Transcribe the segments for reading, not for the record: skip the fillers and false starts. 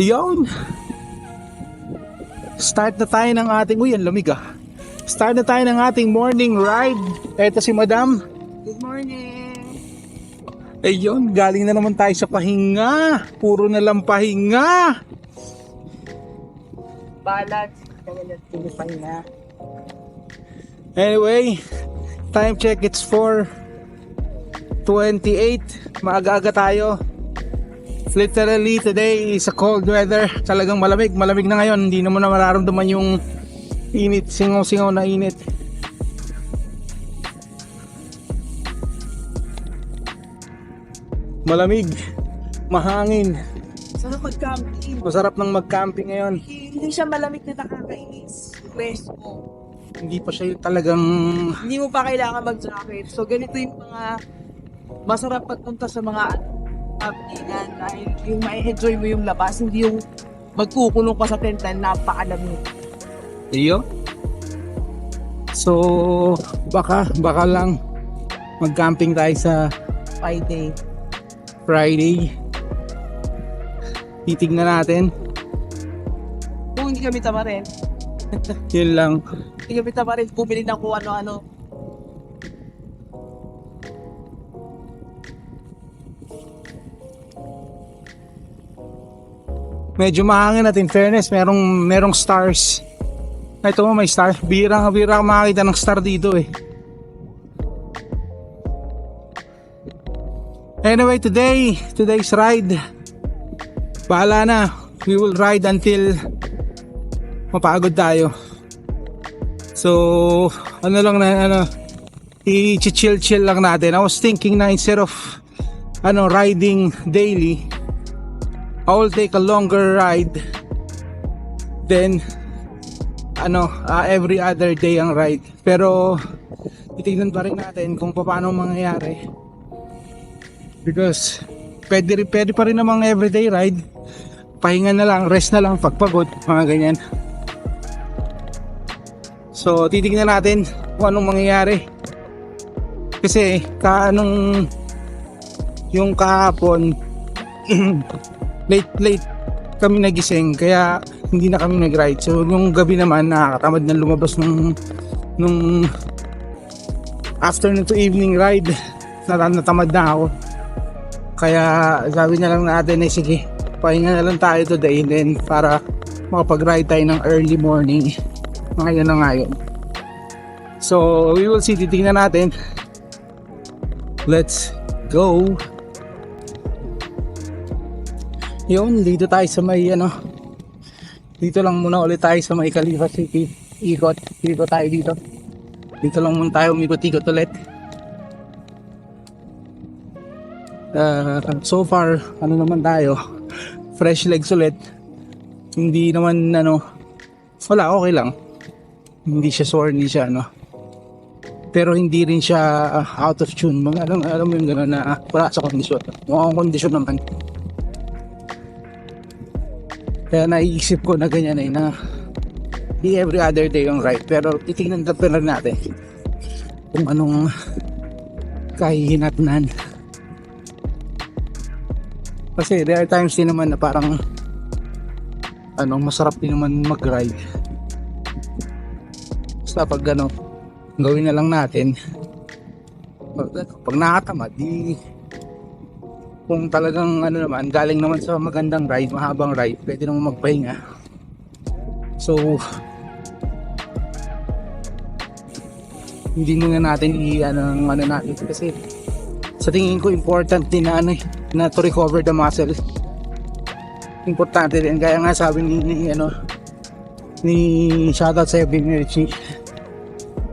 Yun. Start na tayo ng ating, uy, ang lamig ah. Start na tayo ng ating morning ride. Eto si Madam. Good morning! Ayun, galing na naman tayo sa pahinga. Puro na lang pahinga. Balag! Kaya natin na. Anyway, time check, it's 4:28. Maaga-aga tayo. Literally, today is a cold weather. Talagang malamig. Malamig na ngayon. Hindi naman na mararamdaman yung init. Singaw-singaw na init. Malamig. Mahangin. Sarap mag-camping. Masarap ng mag-camping ngayon. Hindi siya malamig na nakakainis. Rest mo. Hindi pa siya yung talagang... Hindi mo pa kailangan mag-jacket. So ganito yung mga masarap pagpunta sa mga campingan. Dahil yung ma-enjoy mo yung labas. Hindi yung magkukulong ka sa tent na napakalamig. Iyo. So, baka lang mag-camping tayo sa Friday. Titignan natin. Kung hindi kami tamarin. Yun lang. Hindi kami tamarin. Bumili ng kung ano-ano. Medyo mahangin at in fairness, merong stars. Ito mo may star. Bira ka makakita ng star dito eh. Anyway, today's ride. Bahala na. We will ride until mapagod tayo. So, i-chill lang natin. I was thinking na instead of riding daily, I will take a longer ride. Then every other day ang ride. Pero titignan pa rin natin kung paano mangyayari. Because pwede pa rin namang everyday ride. Pahinga na lang, rest na lang pagpagod, mga ganyan. So titignan natin kung anong mangyayari. Kasi yung kahapon late kami nagising kaya hindi na kami nag-ride. So yung gabi naman nakakatamad na lumabas nung afternoon to evening ride. Natamad na ako. Kaya sabi na lang natin sige, pahinga na lang tayo today then para makapag-ride tayo ng early morning. Ngayon na ngayon. So we will see, titignan natin. Let's go. Yun, dito tayo sa may dito lang muna ulit tayo sa may Khalifa City. Ikot tayo dito. Dito lang muna tayo umikot-ikot ulit. So far, naman tayo, fresh legs ulit. Hindi naman wala, okay lang. Hindi siya sore, hindi siya pero hindi rin siya out of tune. Alam mo yung gano'n na wala sa kondisyon. Mukhang kondisyon naman. Kaya naiisip ko na ganyan na di every other day yung ride. Pero titignan natin kung anong kahihinatnan. Kasi there are times din naman na parang masarap din naman mag-ride. Basta pag gawin na lang natin. Pag nakatamad, kung talagang naman, galing naman sa magandang ride, mahabang ride, pwede naman magpahinga. So hindi muna natin natin kasi sa tingin ko important din na to recover the muscle. Importante din, kaya nga sabi ni shoutout sa Richie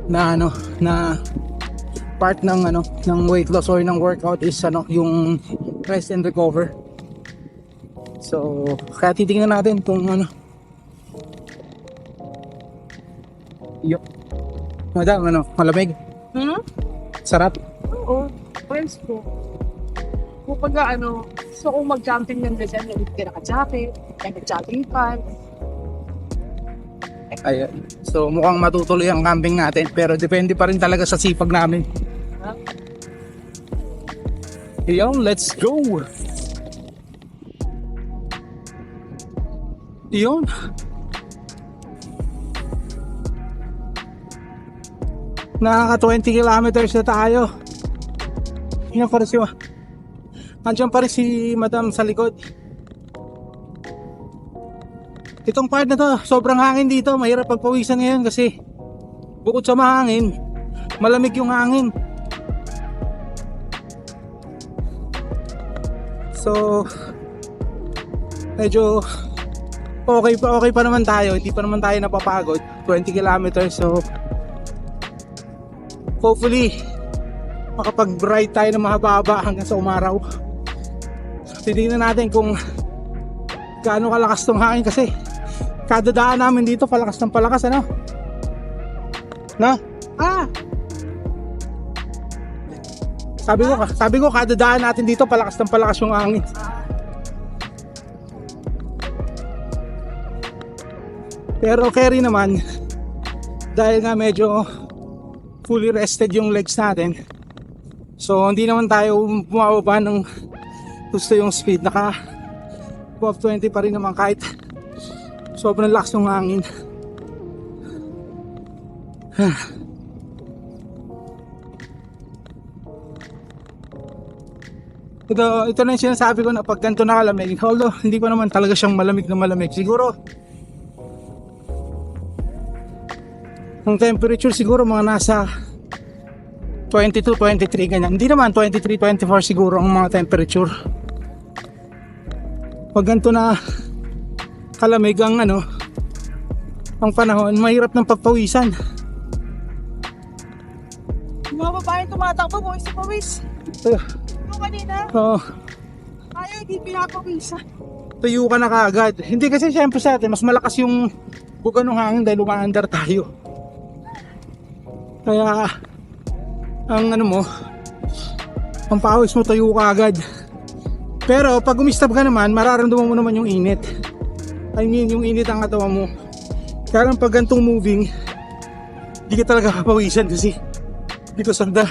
na na part ng weight loss or ng workout is yung rest and recover. So kaya titingnan natin kung Madam, malamig? Sarap? Oo. Friends ko. Kapag gusto kong mag-camping ng ganyan, hindi ka naka-jacket, nag-jogging pants. Ayan. So mukhang matutuloy ang camping natin, pero depende pa rin talaga sa sipag namin. Ayun, let's go! Yun. Nakaka 20 kilometers na tayo. Yan pa rin si Andiyan pa rin si Madam sa likod. Itong part na to, sobrang hangin dito. Mahirap pagpawisan ngayon kasi bukod sa mahangin, malamig yung hangin. So, medyo okay pa naman tayo. Hindi pa naman tayo napapagod. 20 kilometers. So, hopefully, makapag-ride tayo ng mahaba-haba hanggang sa umaraw. Titignan natin kung gaano kalakas tong hangin kasi kada daan namin dito palakas ng palakas, ano? Na? Sabi ko kada daan natin dito palakas ng palakas yung hangin. Pero carry naman dahil nga medyo fully rested yung legs natin. So hindi naman tayo bumababa ng gusto yung speed. Naka above 20 pa rin naman kahit sobrang lakas ng hangin. Ito na yung sinasabi ko na pag ganito nakalamig, although hindi pa naman talaga siyang malamig na malamig. Siguro ang temperature siguro mga nasa 22, 23 ganyan. Hindi naman 23, 24 siguro ang mga temperature. Pag ganito na kalamig ang ang panahon, mahirap ng pagpawisan. Yung mga babae tumatakbo, boys sa pawis. Yung kanina, ayaw hindi pinapawisan. Tuyo ka na kaagad. Hindi kasi syempre sa atin, mas malakas yung buga ng hangin dahil umaandar tayo. Kaya ang ang pawis mo tuyo ka agad. Pero pag umistab ka naman, mararamdaman mo naman yung init. I mean, yung init ang katawan mo. Kaya lang pag gantong moving, hindi ka talaga kapawisan kasi because of the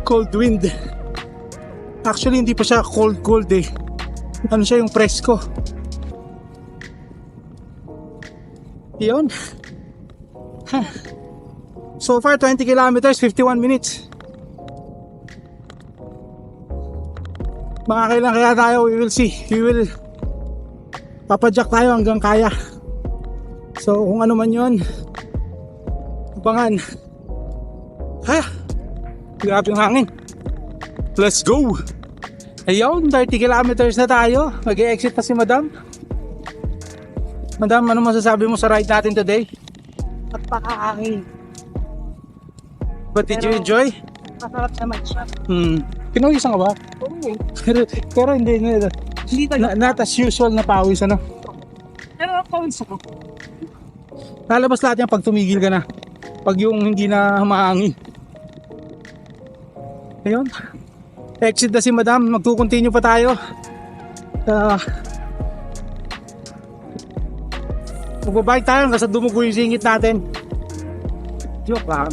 cold wind. Actually, hindi pa siya cold eh. Ano siya, yung presko. Yun. So far, 20 kilometers, 51 minutes. Mga kailan kaya tayo, we will see. We will papadyak tayo hanggang kaya. So kung ano man yun, abangan. Grabe yung hangin. Let's go. Ayun, 30 kilometers na tayo. Mag-e-exit pa si Madam. Madam, ano masasabi mo sa ride natin today? At pakahangin. But did you enjoy? Masarap naman siya. Pinawisan ka ba? Oo. Pero hindi not as usual na pawis, ano? Pero pawis ako. Lalabas lahat yan pag tumigil ka na. Pag yung hindi na mahangin. Ayun. Exit na si Madam. Magtukontinue pa tayo. Magbabike tayo hanggang sa dumugo yung singit natin. Joke lang.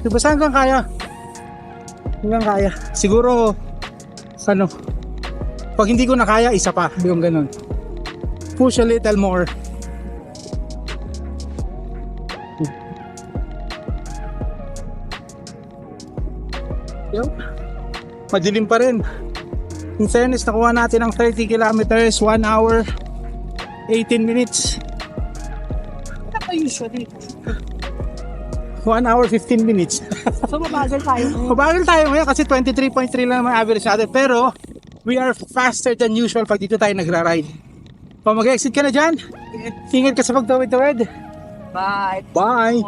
Diba saan hanggang kaya? Hanggang kaya. Siguro pag hindi ko na kaya, isa pa. Yung ganun. Push a little more. Yun. Madilim pa rin. In fairness, nakuha natin ang 30 kilometers, 1 hour 18 minutes. Ako usually. 1 hour 15 minutes. So mabagal tayo. Mabagal tayo ngayon kasi 23.3 lang naman average natin. Pero we are faster than usual pag dito tayo nagra-ride. Kung mag-exit ka na dyan, ingat ka sa pagtawid-tawid. Bye. Bye!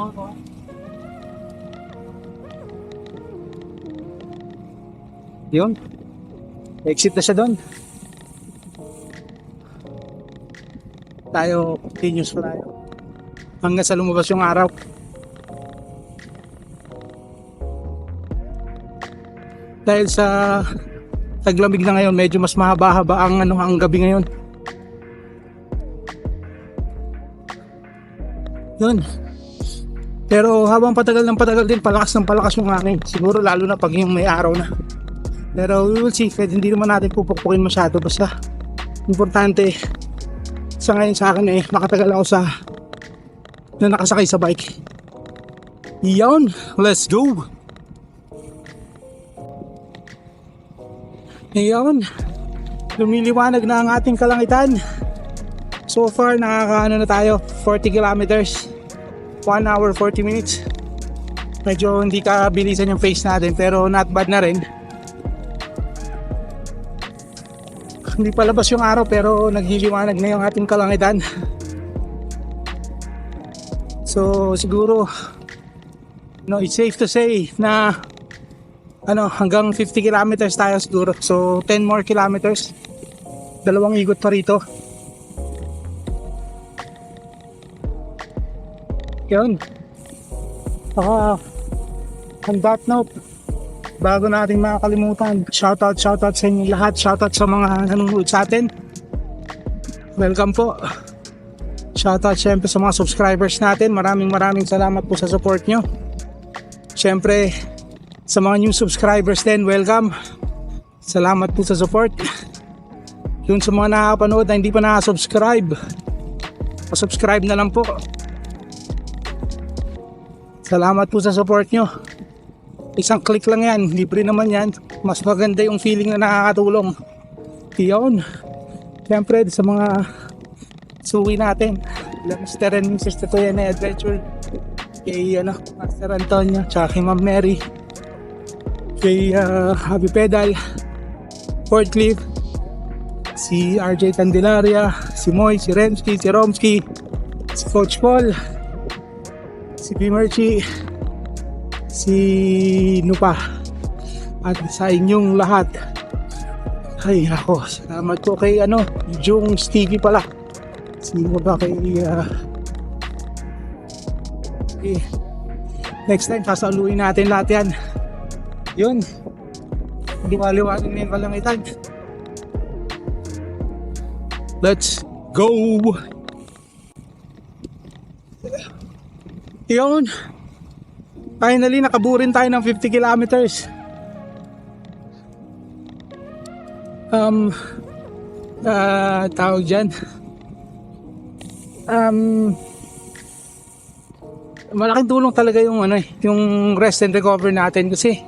Yun. Exit na siya doon. Tayo, continuous pa tayo. Hanggang sa lumabas yung araw. Dahil sa taglamig na ngayon, medyo mas mahaba-haba ang gabi ngayon. Yun. Pero habang patagal ng patagal din, palakas ng palakas yung hangin. Siguro lalo na pag yung may araw na. Pero we will see. Hindi naman natin pupukpukin masyado. Basta importante Sa ngayon sa akin eh, nakatagal ako na nakasakay sa bike. Yan, let's go! Ayan, lumiliwanag na ang ating kalangitan. So far, nakakaano na tayo, 40 kilometers, 1 hour 40 minutes. Medyo hindi kabilisan yung pace natin, pero not bad na rin. Hindi pa labas yung araw, pero nagliliwanag na yung ating kalangitan. So siguro, no, it's safe to say na hanggang 50 kilometers tayo siguro. So 10 more kilometers. 2 ikot pa rito. Yun. On that note, bago natin makakalimutan, shoutout sa inyo lahat. Shoutout sa mga nanonood sa atin. Welcome po. Shoutout syempre sa mga subscribers natin. Maraming salamat po sa support nyo. Syempre, sa mga new subscribers din, welcome. Salamat po sa support. Yun sa mga nakapanood na hindi pa nakasubscribe, pasubscribe na lang po. Salamat po sa support nyo. Isang click lang yan, libre naman yan. Mas maganda yung feeling na nakakatulong. Yun. Siyempre sa mga suwi natin, Mr. and Mrs. Tatoyane Adventure, kay Master Antonio, tsaka kay Ma'am Mary, kay Happy Pedal, Fort Cliff, si RJ Candelaria, si Moy, si Remski, si Romski, si Coach Paul, si Pimerchi, si Nupa, at sa inyong lahat. Ay ako, salamat ko kay Jung Stevie pala. Sino ba kay next time sasaluhin natin lahat yan. Yun, liwaliwanag na yung kalangitan. Let's go! Yun, finally nakaburin tayo ng 50 kilometers. Tawag dyan, malaking tulong talaga yung yung rest and recover natin, kasi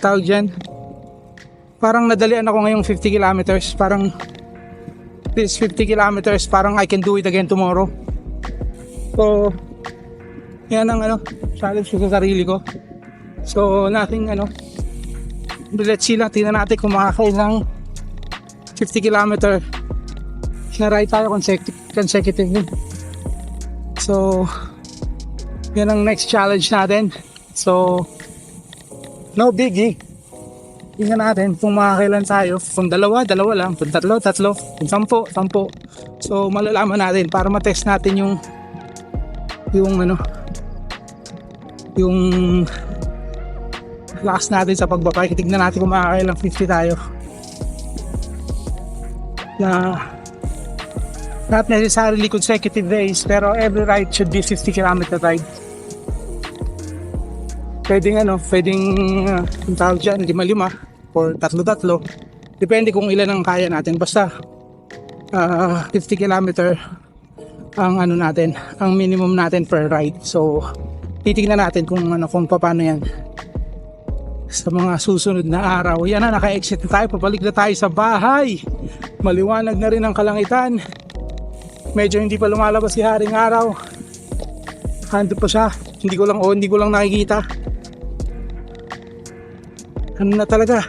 tawag dyan, parang nadalian ako ngayong 50 kilometers. Parang this 50 kilometers, parang I can do it again tomorrow. So yan ang challenge ko sa sarili ko. So nothing let's see lang, tingnan natin kung makakailang 50 kilometer na ride tayo consecutively. So yan ang next challenge natin. So no biggie, tingnan natin kung makakailan tayo. Kung dalawa lang, kung tatlo, kung 10. So malalaman natin para matest natin yung lakas natin sa pagbabike. Tignan natin kung makakailang 50 tayo. Na not necessarily consecutive days, pero every ride should be 50 kilometer ride. Pwedeng yung tawag dyan, 5-5 or 3-3. Depende kung ilan ang kaya natin. Basta 50 kilometer ang natin, ang minimum natin per ride. So titingnan natin kung paano yan sa mga susunod na araw. Yan na, naka-exit na tayo, papalik na tayo sa bahay. Maliwanag na rin ang kalangitan. Medyo hindi pa lumalabas si Haring Araw. Hando pa siya. Hindi ko lang nakikita. Na talaga,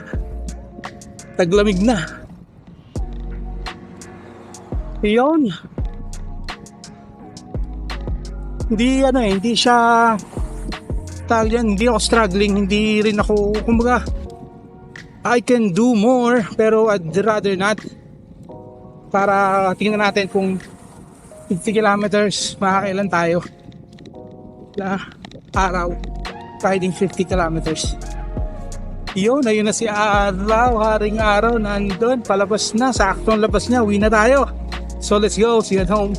taglamig na. Yun. Hindi siya tawag yan, hindi ako struggling, hindi rin ako, kumbaga I can do more, pero I'd rather not. Para tingnan natin kung 50 kilometers makakailan tayo na araw riding 50 kilometers. Yun, ayun na si Araw, Haring Araw, nandun, palabas na, saktong labas niya, uwi na tayo. So let's go, see you at home.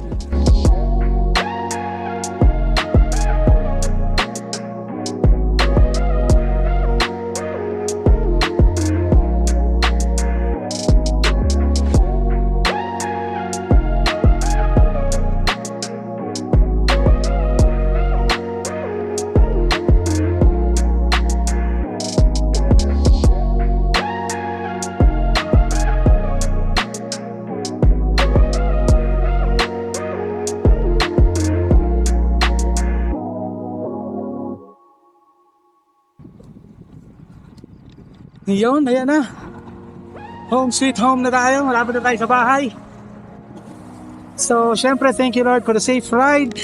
Yun, ayan na. Home sweet home na tayo. Malapit na tayo sa bahay. So, syempre, thank you Lord for the safe ride.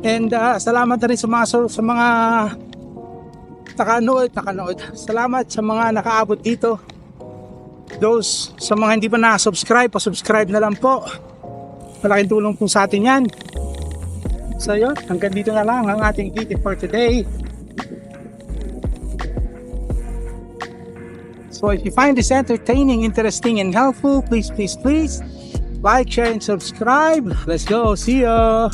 And salamat na rin sa mga nakanood. Salamat sa mga nakaabot dito. Those sa mga hindi pa na-subscribe, pa-subscribe na lang po. Malaking tulong po sa atin yan. So yun, hanggang dito na lang ang ating video for today. So if you find this entertaining, interesting, and helpful, please like, share, and subscribe. Let's go. See ya.